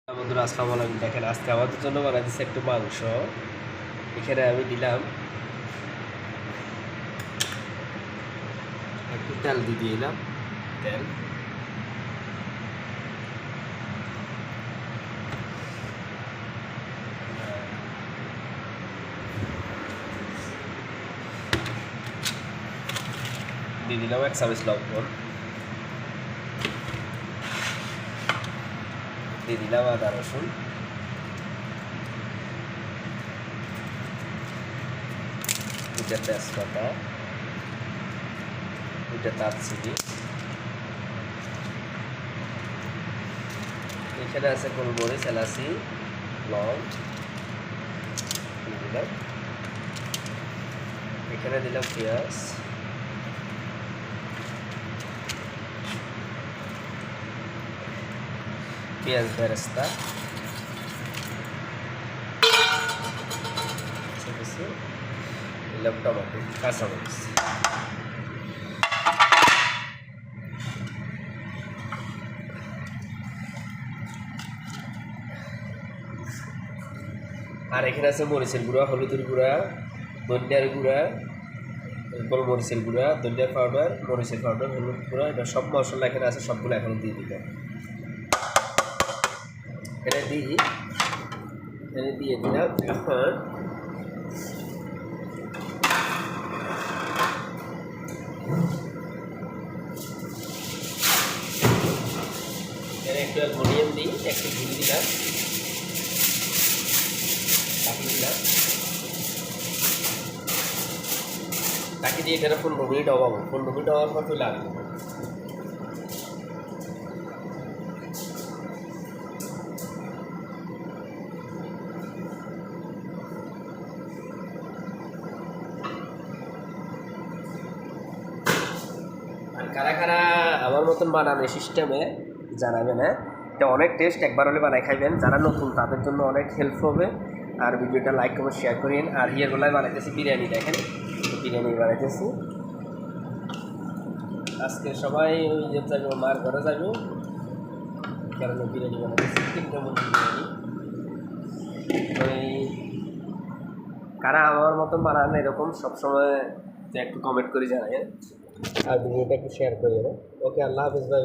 বন্ধুরা আসসালামু আলাইকুম। দেখেন আজকে আমাদের জন্য বানাইতেছে একটু মাংস। এখানে আমি দিলাম একটু তেল দিয়ে দিলাম তেল, দিয়ে দিলাম 1 চামচ লবণ, দিয়ে দিলাম আদা রসুন, দুটা তেজপাতা, দুটা দারচিনি, এখানে আছে গোলমরিচ, এলাচি, লং দিয়ে দিলাম, এখানে দিলাম পেঁয়াজ, পেঁয়াজ বেরেস্তা, দিলাম টমেটো, কাঁচামরিচ। আর এখানে আছে মরিচের গুঁড়া, হলুদের গুঁড়া, ধনিয়ার গুঁড়া, গোলমরিচের গুঁড়া, ধনিয়ার পাউডার, মরিচের পাউডার, হলুদ গুঁড়া, এটা সব মশলা এখানে আছে, সবগুলো এখন দিয়ে দিলাম। এখানে দিয়ে দিলাম। এখন এখানে একটু অ্যালুমিনিয়াম দিই, একটু ঘি দিলাম, বাকি দিলাম, বাকি দিয়ে এখানে 15 মিনিট অবাবো, 15 মিনিট হওয়ার পর চলে আসবো। আর কারা কারা আমার মতন বানানোর সিস্টেমে জানাবেন। হ্যাঁ, এটা অনেক টেস্ট, একবার হলে বানাই খাইবেন। যারা নতুন তাদের জন্য অনেক হেল্প হবে। আর ভিডিওটা লাইক কমেন্ট শেয়ার করেন। আর হিয়ার বেলায় বানাইতেছি বিরিয়ানি, দেখেন বিরিয়ানি বানাইতেছি। আজকে সবাই ওই যে যাবো, মার ঘরে যাবো, কারণ বিরিয়ানি বানাইতেছি, 3টা মুরগি বিরিয়ানি। ওই কারা আমার মতন বানান এরকম সবসময় একটু কমেন্ট করে জানাবেন, আর ভিডিওটা একটু শেয়ার করে দেবেন। ওকে, আল্লাহ হাফিজ ভাই।